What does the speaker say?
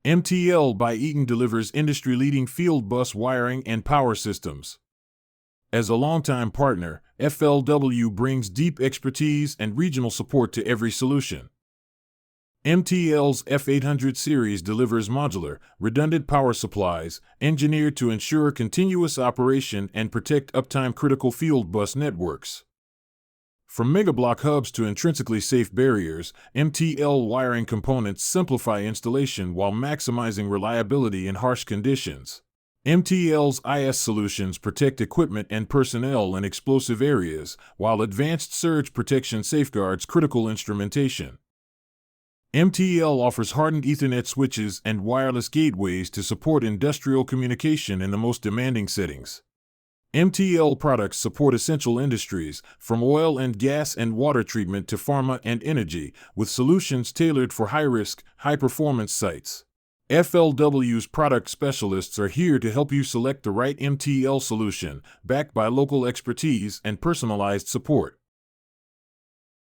MTL by Eaton delivers industry-leading field bus wiring and power systems. As a longtime partner, FLW brings deep expertise and regional support to every solution. MTL's F800 series delivers modular, redundant power supplies, engineered to ensure continuous operation and protect uptime critical field bus networks. From Megablock hubs to intrinsically safe barriers, MTL wiring components simplify installation while maximizing reliability in harsh conditions. MTL's IS solutions protect equipment and personnel in explosive areas, while advanced surge protection safeguards critical instrumentation. MTL offers hardened Ethernet switches and wireless gateways to support industrial communication in the most demanding settings. MTL products support essential industries, from oil and gas and water treatment to pharma and energy, with solutions tailored for high-risk, high-performance sites. FLW's product specialists are here to help you select the right MTL solution, backed by local expertise and personalized support.